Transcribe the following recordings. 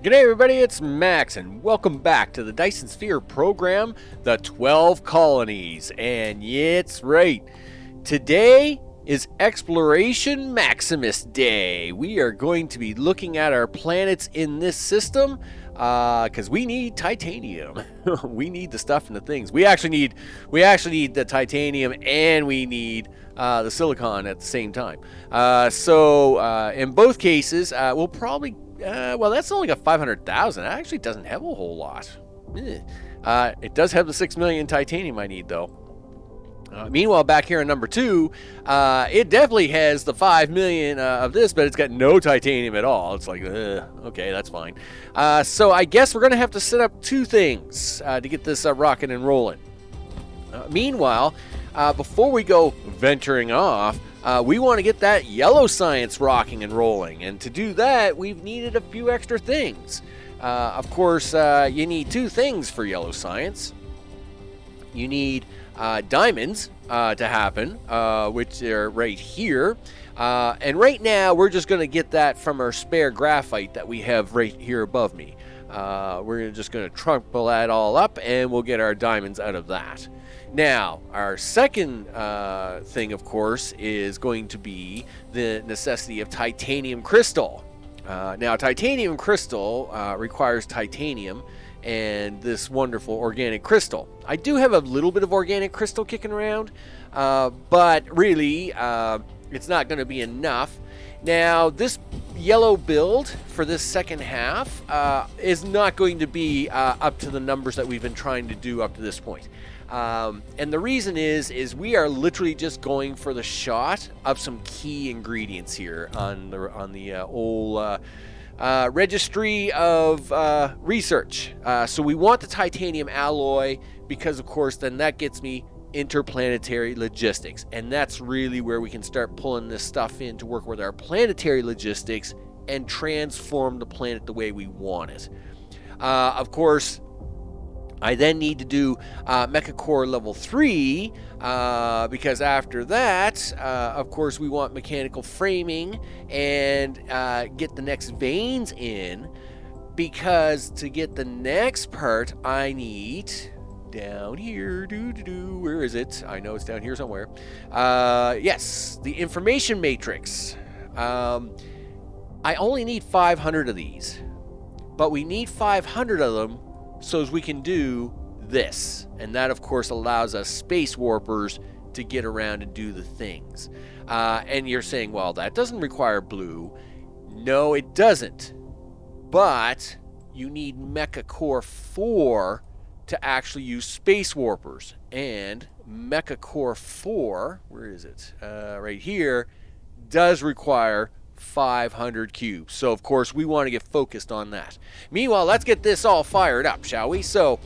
G'day everybody, it's Max, and welcome back to the Dyson Sphere Program, the 12 Colonies. And yeah, it's right, today is Exploration Maximus Day. We are going to be looking at our planets in this system, because we need titanium. We need the stuff and the things. We actually need the titanium, and we need the silicon at the same time. So in both cases, we'll probably well, that's only got 500,000. That actually doesn't have a whole lot. It does have the 6 million titanium I need, though. Meanwhile, back here in number 2, it definitely has the 5 million of this, but it's got no titanium at all. It's like, okay, that's fine. So I guess we're going to have to set up 2 things to get this rocking and rolling. Meanwhile, before we go venturing off, we want to get that yellow science rocking and rolling. And to do that, we've needed a few extra things. Of course, you need 2 things for yellow science. You need diamonds to happen, which are right here. And right now, we're just going to get that from our spare graphite that we have right here above me. We're just going to crumple that all up, and we'll get our diamonds out of that. Now, our second thing, of course, is going to be the necessity of titanium crystal. Now, titanium crystal requires titanium and this wonderful organic crystal. I do have a little bit of organic crystal kicking around, but really, it's not going to be enough. Now, this yellow build for this second half is not going to be up to the numbers that we've been trying to do up to this point. And the reason is we are literally just going for the shot of some key ingredients here on the old registry of research. So we want the titanium alloy because, of course, then that gets me interplanetary logistics, and that's really where we can start pulling this stuff in to work with our planetary logistics and transform the planet the way we want it. Of course, I then need to do Mecha Core level 3 because after that, of course, we want mechanical framing and get the next veins in, because to get the next part, I need down here, where is it? I know it's down here somewhere. Yes, the information matrix. I only need 500 of these, but we need 500 of them so as we can do this. And that, of course, allows us space warpers to get around and do the things. And you're saying, well, that doesn't require blue. No, it doesn't. But you need Mecha Core 4 to actually use space warpers. And Mecha Core 4, where is it? Right here, does require 500 cubes. So, of course, we want to get focused on that. Meanwhile, let's get this all fired up, shall we? So,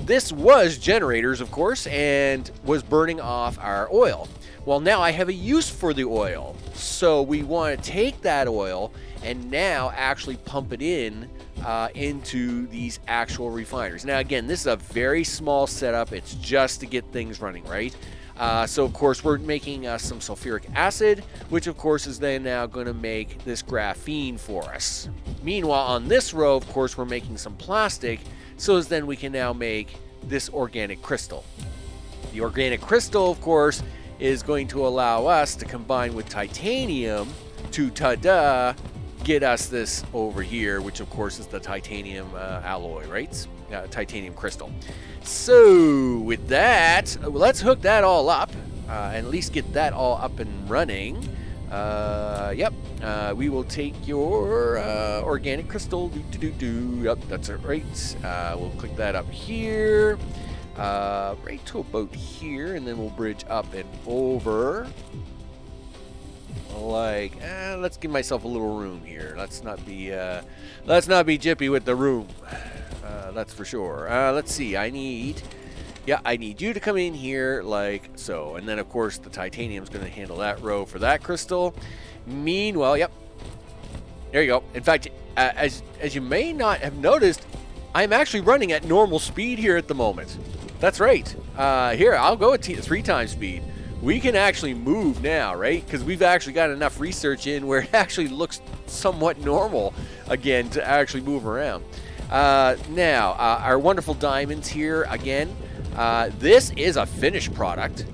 this was generators, of course, and was burning off our oil. Well, now I have a use for the oil. So we want to take that oil and now actually pump it in into these actual refiners. Now, again, this is a very small setup. It's just to get things running, right? So, of course, we're making some sulfuric acid, which, of course, is then now going to make this graphene for us. Meanwhile, on this row, of course, we're making some plastic, so as then we can now make this organic crystal. The organic crystal, of course, is going to allow us to combine with titanium to, get us this over here, which, of course, is the titanium alloy, right? Titanium crystal. So with that, let's hook that all up and at least get that all up and running. Yep, we will take your organic crystal. Yep, that's it, right. We'll click that up here, right to about here, and then we'll bridge up and over. Like, let's give myself a little room here. Let's not be jippy with the room. That's for sure. Let's see. I need you to come in here like so. And then, of course, the titanium's going to handle that row for that crystal. Meanwhile, yep. There you go. In fact, as you may not have noticed, I'm actually running at normal speed here at the moment. That's right. Here, I'll go at 3 times speed. we can actually move now, right? Because we've actually got enough research in where it actually looks somewhat normal again to actually move around. Now, our wonderful diamonds here again. This is a finished product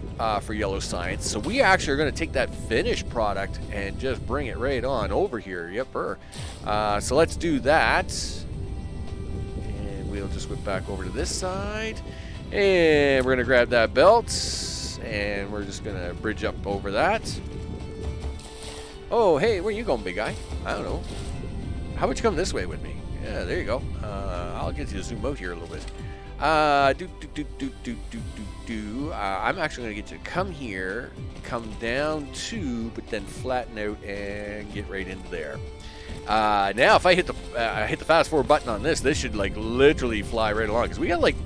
for Yellow Science, so we actually are going to take that finished product and just bring it right on over here. Yep. So let's do that. And we'll just whip back over to this side. And we're going to grab that belt. And we're just going to bridge up over that. Oh, hey, where you going, big guy? I don't know. How about you come this way with me? Yeah, there you go. I'll get you to zoom out here a little bit. I'm actually going to get you to come here, come down to, but then flatten out and get right into there. Now, if I hit the fast forward button on this, this should like literally fly right along because we got like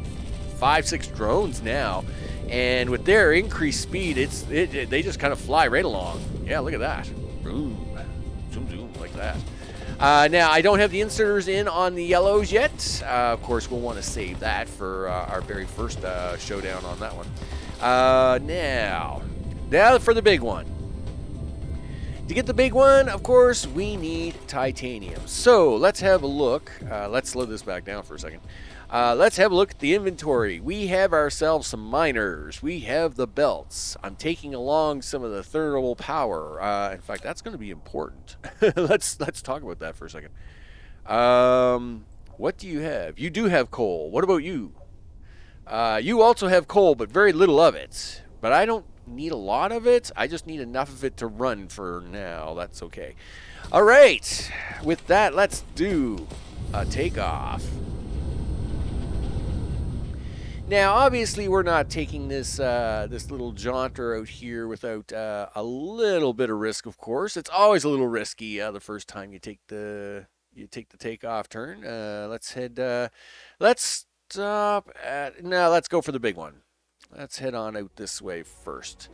5-6 drones now, and with their increased speed, they just kind of fly right along. Yeah, look at that. Boom, zoom, zoom like that. Now, I don't have the inserters in on the yellows yet. Of course, we'll want to save that for our very first showdown on that one. Now for the big one. To get the big one, of course, we need titanium. So let's have a look. Let's slow this back down for a second. Let's have a look at the inventory. We have ourselves some miners. We have the belts. I'm taking along some of the thermal power. In fact, that's going to be important. Let's talk about that for a second. What do you have? You do have coal. What about you? You also have coal, but very little of it. But I don't need a lot of it. I just need enough of it to run for now. That's okay. All right. With that, let's do a takeoff. Now, obviously, we're not taking this this little jaunter out here without a little bit of risk. Of course, it's always a little risky the first time you take the takeoff turn. Let's head. Let's stop at. No, let's go for the big one. Let's head on out this way first.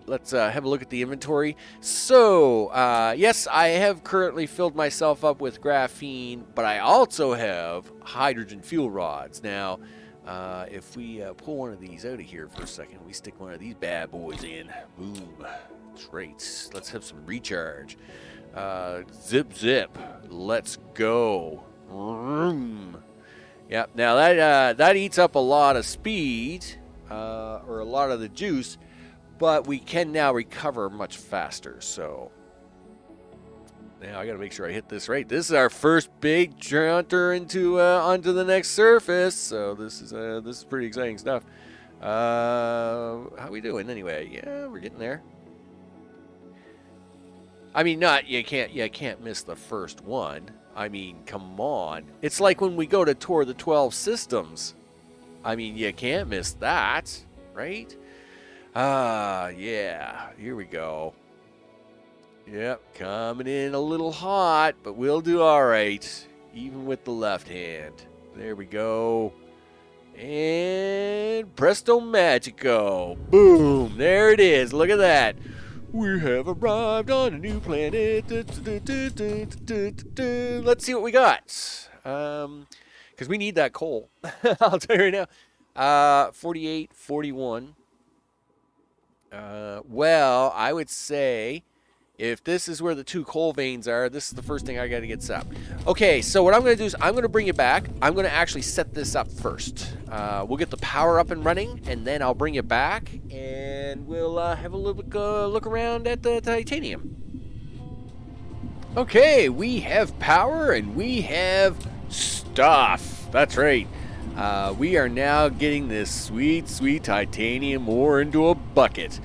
Let's have a look at the inventory. So, yes, I have currently filled myself up with graphene, but I also have hydrogen fuel rods. Now, if we pull one of these out of here for a second, we stick one of these bad boys in. Boom. That's right. Let's have some recharge. Zip, zip. Let's go. Yep. Now, that eats up a lot of speed, or a lot of the juice. But we can now recover much faster, so now I got to make sure I hit this right. This is our first big jaunter onto the next surface, so this is pretty exciting stuff. How we doing anyway? Yeah, we're getting there. I mean, you can't miss the first one. I mean, come on. It's like when we go to tour the 12 systems. I mean, you can't miss that, right? Yeah, here we go. Yep, coming in a little hot, but we'll do all right, even with the left hand. There we go. And presto magico. Boom, there it is. Look at that. We have arrived on a new planet. Let's see what we got. Because we need that coal. I'll tell you right now. 48, 41. Well, I would say if this is where the two coal veins are, this is the first thing I got to get set up. Okay, so what I'm going to do is I'm going to bring it back. I'm going to actually set this up first. We'll get the power up and running, and then I'll bring it back, and we'll have a little look around at the titanium. Okay, we have power, and we have stuff. That's right. We are now getting this sweet, sweet titanium ore into a bucket.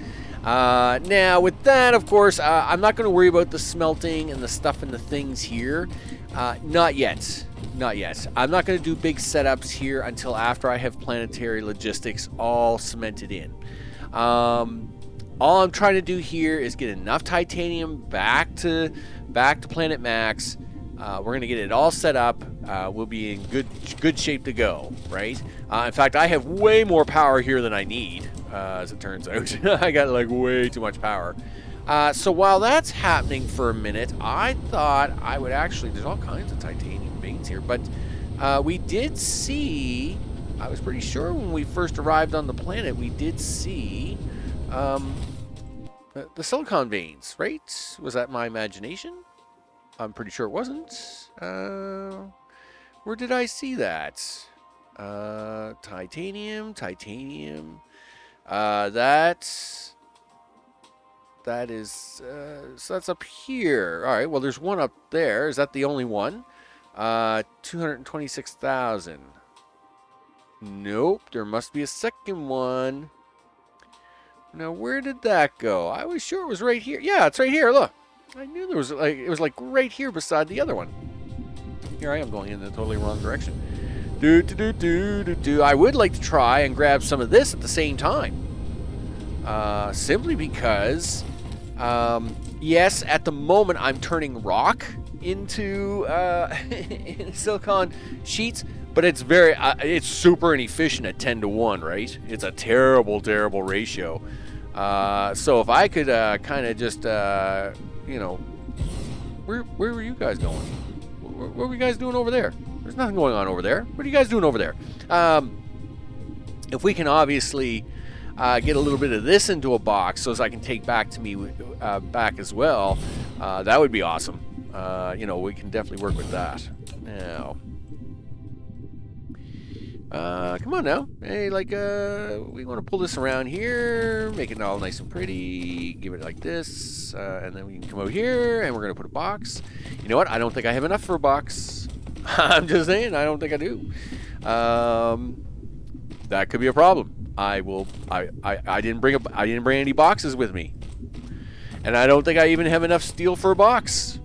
Now, with that, of course, I'm not going to worry about the smelting and the stuff and the things here. Not yet. Not yet. I'm not going to do big setups here until after I have planetary logistics all cemented in. All I'm trying to do here is get enough titanium back to Planet Max. We're going to get it all set up. We'll be in good shape to go, right? In fact, I have way more power here than I need, as it turns out. I got like way too much power. So while that's happening for a minute, I thought I would actually, there's all kinds of titanium veins here, but we did see I was pretty sure when we first arrived on the planet, we did see the silicon veins, right? Was that my imagination? I'm pretty sure it wasn't. Where did I see that? Titanium. That is, so that's up here. All right, well, there's one up there. Is that the only one? 226,000. Nope, there must be a second one. Now, where did that go? I was sure it was right here. Yeah, it's right here. Look, I knew there was like it was like right here beside the other one. Here I am going in the totally wrong direction. I would like to try and grab some of this at the same time. Simply because, yes, at the moment I'm turning rock into silicon sheets, but it's very, it's super inefficient at 10 to 1, right? It's a terrible, terrible ratio. So if I could kind of just, you know, where were you guys going? What were you guys doing over there? There's nothing going on over there. What are you guys doing over there? If we can obviously get a little bit of this into a box so as I can take back to me back as well, that would be awesome. You know, we can definitely work with that. Now, come on now. Hey, like, we want to pull this around here, make it all nice and pretty, give it like this, and then we can come over here, and we're going to put a box. You know what? I don't think I have enough for a box. I'm just saying, I don't think I do. That could be a problem. I didn't bring any boxes with me, and I don't think I even have enough steel for a box.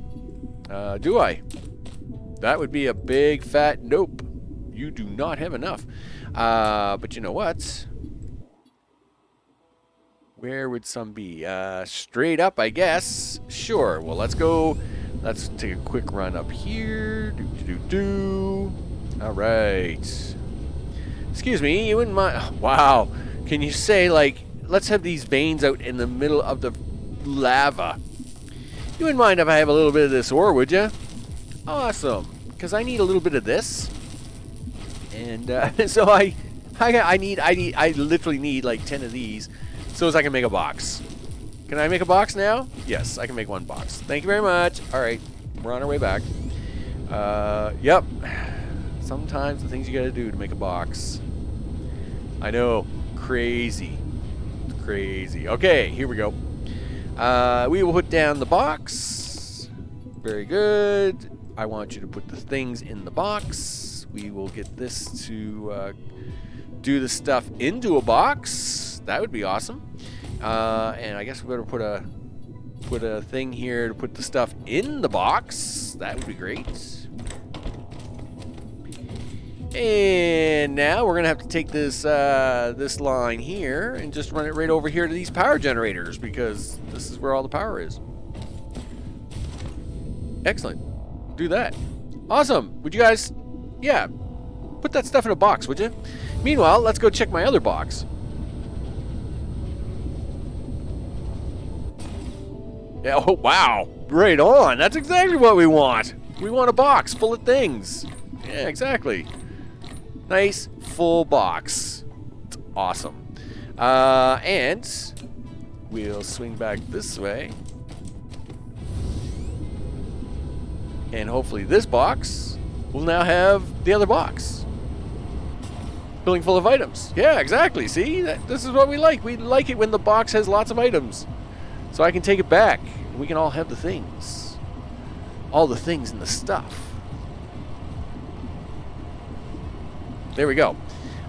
Do I? That would be a big fat nope. You do not have enough. But you know what? Where would some be? Straight up, I guess. Sure. Well, let's go. Let's take a quick run up here. All right. Excuse me, you wouldn't mind? Wow. Can you say, like, let's have these veins out in the middle of the lava. You wouldn't mind if I have a little bit of this ore, would you? Awesome. Because I need a little bit of this. And so I literally need like 10 of these so as I can make a box. Can I make a box now? Yes, I can make one box. Thank you very much. All right, we're on our way back. Yep. Sometimes the things you got to do to make a box. I know, crazy. It's crazy. Okay, here we go. We will put down the box. Very good. I want you to put the things in the box. We will get this to do the stuff into a box. That would be awesome. And I guess we're going to put a thing here to put the stuff in the box. That would be great. And now we're going to have to take this this line here and just run it right over here to these power generators because this is where all the power is. Excellent. Do that. Awesome. Would you guys... Yeah, put that stuff in a box, would you? Meanwhile, let's go check my other box. Yeah, oh, wow. Right on. That's exactly what we want. We want a box full of things. Yeah, exactly. Nice, full box. It's awesome. And we'll swing back this way. And hopefully this box will now have the other box. Filling full of items. Yeah, exactly. See? This is what we like. We like it when the box has lots of items. So I can take it back. And we can all have the things. All the things and the stuff. There we go.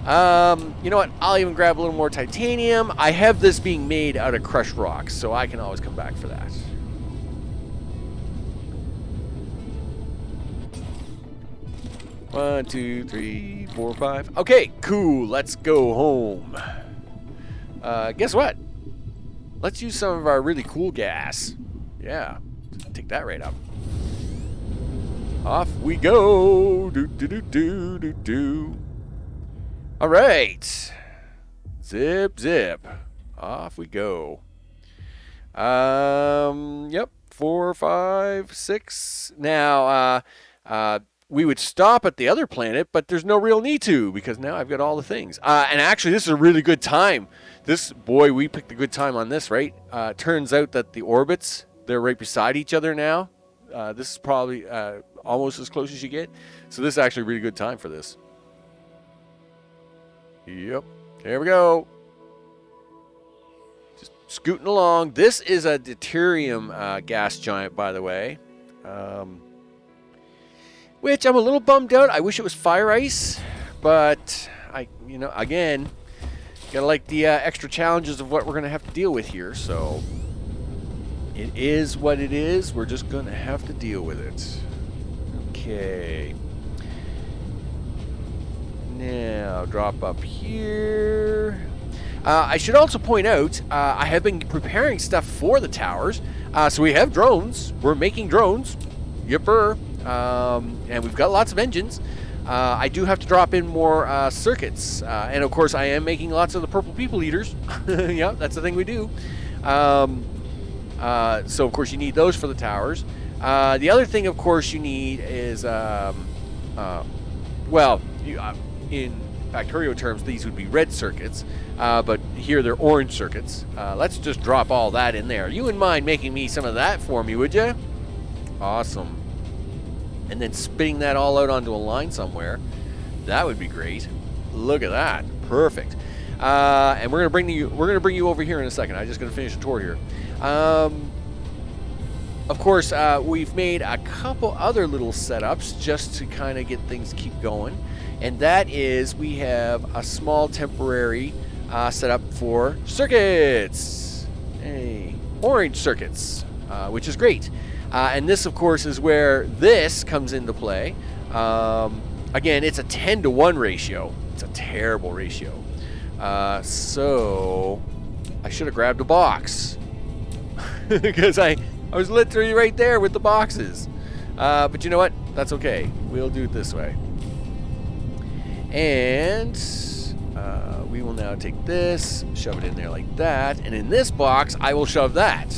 You know what? I'll even grab a little more titanium. I have this being made out of crushed rocks, so I can always come back for that. One, two, three, four, five. Okay, cool. Let's go home. Guess what? Let's use some of our really cool gas. Yeah, take that right up. Off we go. Do. All right. Zip, zip. Off we go. Yep. 4, 5, 6. Now, we would stop at the other planet, but there's no real need to because now I've got all the things. And actually, this is a really good time. We picked a good time on this, right? Turns out that the orbits, they're right beside each other now. This is probably almost as close as you get. So this is actually a really good time for this. Yep. There we go. Just scooting along. This is a deuterium gas giant, by the way. Which I'm a little bummed out. I wish it was fire ice. But, again, gotta like the extra challenges of what we're going to have to deal with here. So, it is what it is. We're just going to have to deal with it. Okay. Now, drop up here. I should also point out, I have been preparing stuff for the towers. So we have drones. We're making drones. Yipper. And we've got lots of engines. I do have to drop in more circuits. And of course, I am making lots of the purple people eaters. Yeah, that's the thing we do. So of course, you need those for the towers. The other thing, of course, you need is, in Factorio terms, these would be red circuits, but here they're orange circuits. Let's just drop all that in there. You wouldn't mind making me some of that for me, would you? Awesome. And then spitting that all out onto a line somewhere. That would be great. Look at that. Perfect. And we're gonna bring you over here in a second. I'm just gonna finish the tour here. Of course, we've made a couple other little setups just to kind of get things keep going. And that is, we have a small temporary setup for circuits. Hey, orange circuits, which is great. And this, of course, is where this comes into play. Again, it's a 10-to-1 ratio. It's a terrible ratio. So I should have grabbed a box because I was literally right there with the boxes. But you know what? That's okay. We'll do it this way. And we will now take this, shove it in there like that. And in this box, I will shove that.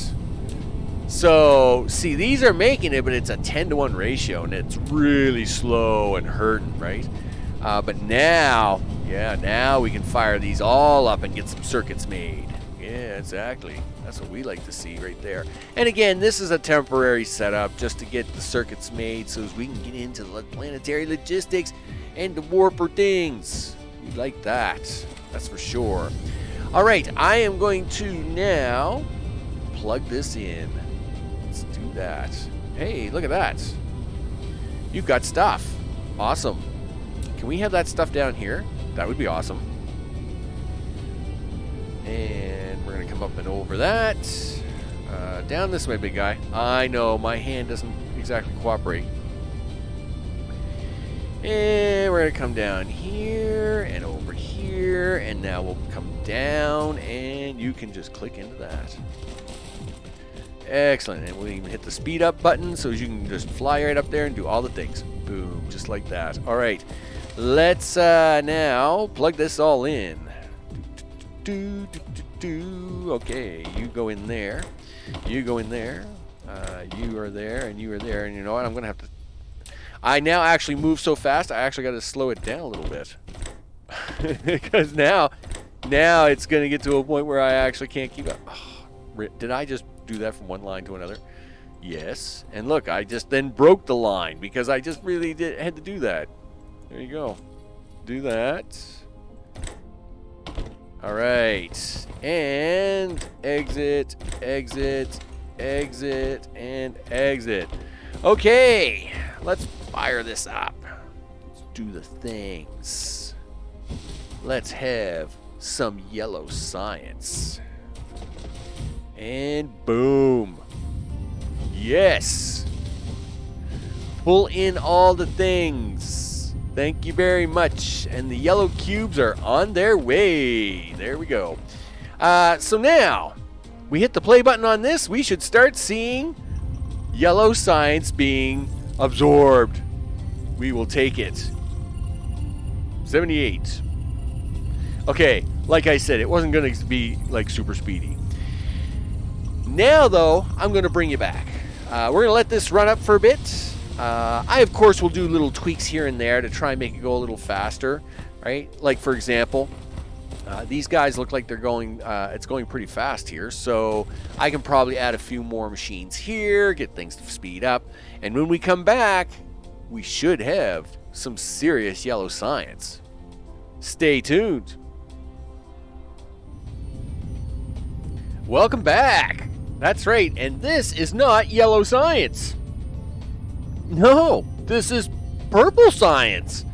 So, see, these are making it, but it's a 10-to-1 ratio, and it's really slow and hurting, right? But now, now we can fire these all up and get some circuits made. Yeah, exactly. That's what we like to see right there. And again, this is a temporary setup just to get the circuits made so as we can get into the planetary logistics and the warper things. We like that. That's for sure. All right, I am going to now plug this in. Let's do that. Hey, look at that. You've got stuff. Awesome. Can we have that stuff down here? That would be awesome. And we're going to come up and over that. Down this way, big guy. I know, my hand doesn't exactly cooperate. And we're going to come down here and over here. And now we'll come down and you can just click into that. Excellent. And we'll even hit the speed up button so you can just fly right up there and do all the things. Boom, just like that. All right. Let's now plug this all in. Okay, you go in there. You go in there. You are there, and you are there. And you know what? I'm going to have to... I now actually move so fast, I actually got to slow it down a little bit. Because now it's going to get to a point where I actually can't keep up. Oh, did I just do that from one line to another? Yes. And look, I just then broke the line because I just really had to do that. There you go. Do that. All right. And exit, exit, exit, and exit. Okay. Let's fire this up. Let's do the things. Let's have some yellow science. And boom. Yes. Pull in all the things. Thank you very much. And the yellow cubes are on their way. There we go. So now, we hit the play button on this. We should start seeing yellow science being absorbed. We will take it. 78. Okay, like I said, it wasn't going to be like super speedy. Now, though, I'm going to bring you back. We're going to let this run up for a bit. I, of course, will do little tweaks here and there to try and make it go a little faster, right? Like, for example, these guys look like they're going, it's going pretty fast here, so I can probably add a few more machines here, get things to speed up, and when we come back, we should have some serious yellow science. Stay tuned. Welcome back. That's right, and this is not yellow science. No, this is purple science.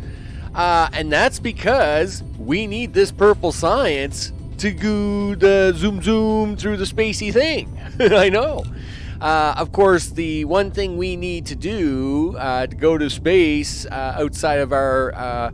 And that's because we need this purple science to go the zoom through the spacey thing. I know. Of course, the one thing we need to do to go to space outside of our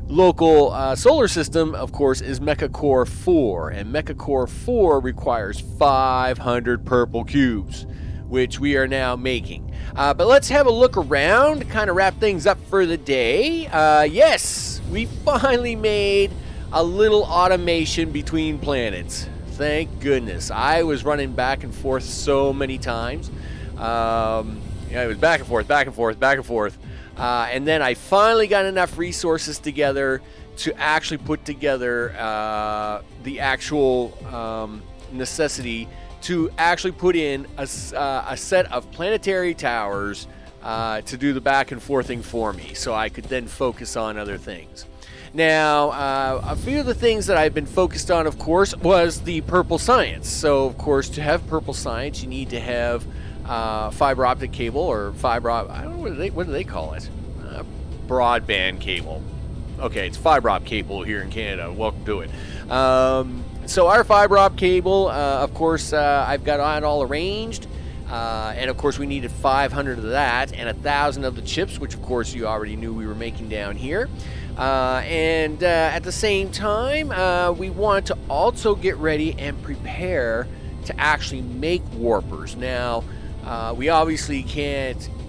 local solar system, of course, is Mecha Core 4. And Mecha Core 4 requires 500 purple cubes, which we are now making. But let's have a look around to kind of wrap things up for the day. Yes, we finally made a little automation between planets. Thank goodness. I was running back and forth so many times. Yeah, it was back and forth, back and forth, back and forth. And then I finally got enough resources together to actually put together the actual necessity to actually put in a set of planetary towers to do the back and forth thing for me, so I could then focus on other things. Now, a few of the things that I've been focused on, of course, was the purple science. So, of course, to have purple science, you need to have fiber optic cable, or I don't know, what do they call it? Broadband cable. Okay, it's fiber optic cable here in Canada. Welcome to it. So our fiber optic cable, of course, I've got it all arranged. And of course we needed 500 of that and 1,000 of the chips, which of course you already knew we were making down here. And at the same time, we want to also get ready and prepare to actually make warpers. Now, we obviously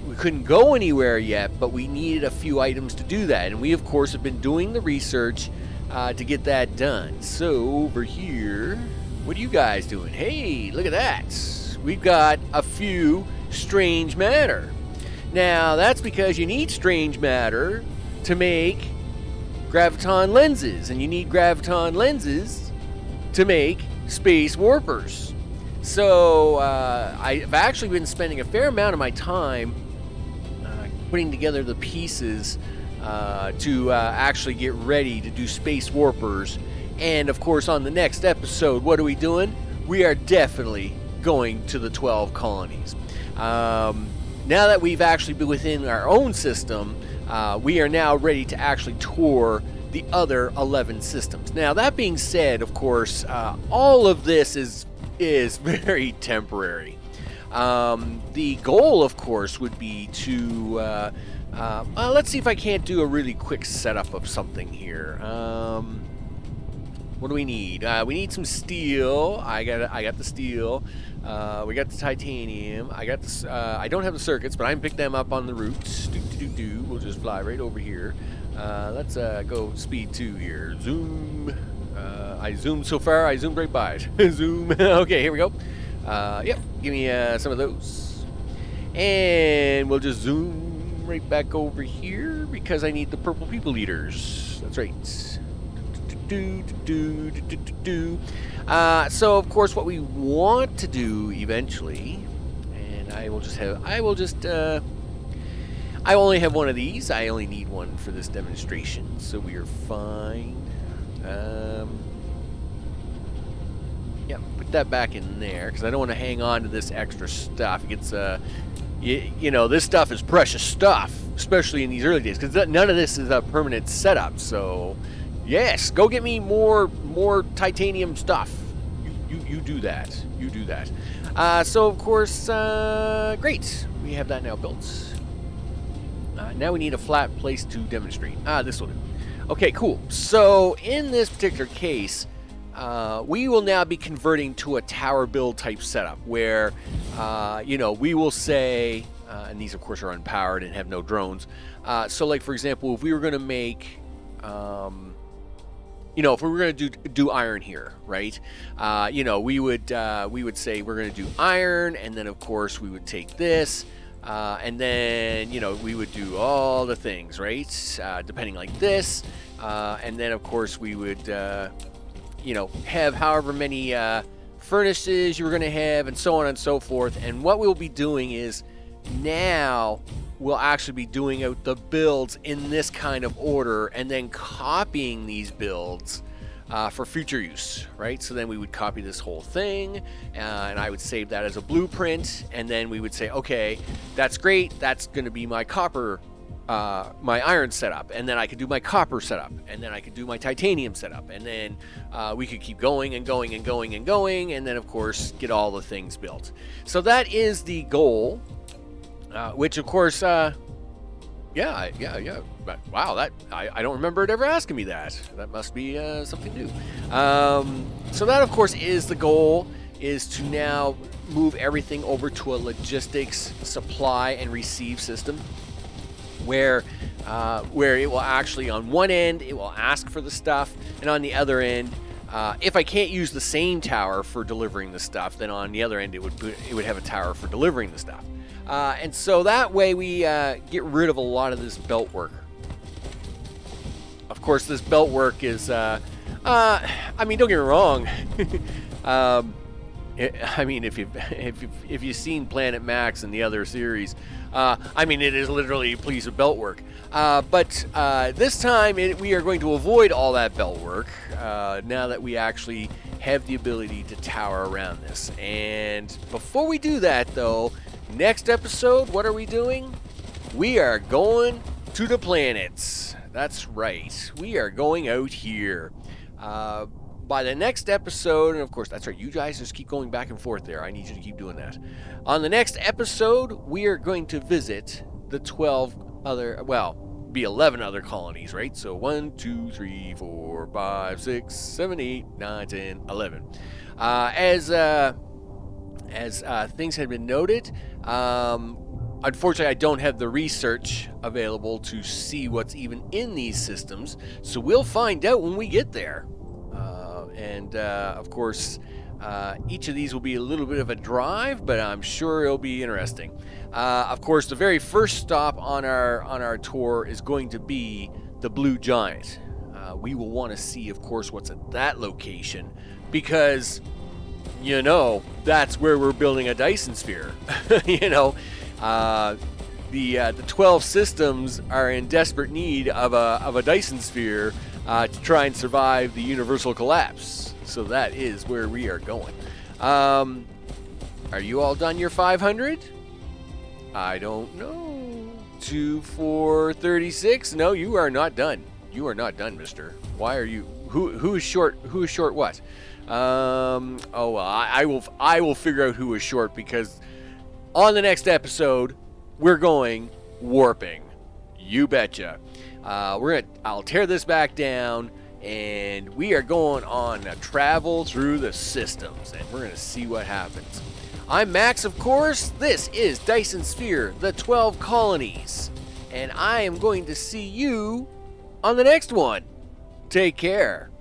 we couldn't go anywhere yet, but we needed a few items to do that. And we, of course, have been doing the research to get that done. So over here, what are you guys doing? Hey, look at that. We've got a few strange matter. Now, that's because you need strange matter to make graviton lenses, and you need graviton lenses to make space warpers. So I've actually been spending a fair amount of my time putting together the pieces to actually get ready to do space warpers. And of course, on the next episode, what are we doing? We are definitely going to the 12 colonies. Now that we've actually been within our own system, we are now ready to actually tour the other 11 systems. Now, that being said, of course, all of this is very temporary. The goal, of course, would be to let's see if I can't do a really quick setup of something here. What do we need? We need some steel. I got the steel. We got the titanium. I got this. I don't have the circuits, but I can pick them up on the routes. We'll just fly right over here. Let's go speed 2 here. Zoom. I zoomed so far, I zoomed right by it. Zoom. Okay, here we go. Yep, give me some of those. And we'll just zoom right back over here because I need the purple people eaters. That's right. So of course what we want to do eventually, and I only have one of these. I only need one for this demonstration, so we are fine. Yeah, put that back in there because I don't want to hang on to this extra stuff. It gets you know, this stuff is precious stuff, especially in these early days, because none of this is a permanent setup. So yes, go get me more titanium stuff. You do that. You do that. So of course, great. We have that now built. Now we need a flat place to demonstrate. This will do. Okay, cool. So in this particular case, we will now be converting to a tower build type setup where, you know, we will say, and these of course are unpowered and have no drones. So like for example, if we were going to make, you know, if we were going to do iron here, right? You know, we would say we're going to do iron, and then of course we would take this, And then, we would do all the things, right? Depending like this. And then, of course, we would, have however many furnaces you were going to have, and so on and so forth. And what we'll be doing is now we'll actually be doing out the builds in this kind of order and then copying these builds for future use, right? So then we would copy this whole thing, and I would save that as a blueprint, and then we would say, okay, that's great, that's going to be my copper, my iron setup, and then I could do my copper setup, and then I could do my titanium setup, and then we could keep going and going and going and going, and then of course get all the things built. So that is the goal, which of course, yeah. But wow, that I don't remember it ever asking me that. That must be something new. So that, of course, is the goal, is to now move everything over to a logistics supply and receive system, where it will actually, on one end, it will ask for the stuff, and on the other end, if I can't use the same tower for delivering the stuff, then on the other end it would have a tower for delivering the stuff. And so that way we get rid of a lot of this belt work. Of course, this belt work is, I mean, don't get me wrong. If you've seen Planet Max and the other series, I mean, it is literally a piece of belt work. But this time we are going to avoid all that belt work now that we actually have the ability to tower around this. And before we do that, though, next episode, what are we doing? We are going to the planets. That's right. We are going out here. By the next episode, and of course, that's right, you guys just keep going back and forth there. I need you to keep doing that. On the next episode, we are going to visit the 11 other colonies, right? So 1, 2, 3, 4, 5, 6, 7, 8, 9, 10, 11. As things had been noted, unfortunately, I don't have the research available to see what's even in these systems, so we'll find out when we get there. Of course, each of these will be a little bit of a drive, but I'm sure it'll be interesting. Of course, the very first stop on our tour is going to be the Blue Giant. We will want to see, of course, what's at that location, because that's where we're building a Dyson Sphere. The 12 systems are in desperate need of a Dyson Sphere to try and survive the universal collapse. So that is where we are going. Are you all done your 500? I don't know. 2, 4, 36? No, you are not done. You are not done, mister. Why are you? Who is short? Who is short what? I will figure out who is short, because on the next episode we're going warping. You betcha. I'll tear this back down, and we are going on a travel through the systems, and we're gonna see what happens. I'm Max, of course. This is Dyson Sphere, the 12 colonies, and I am going to see you on the next one. Take care.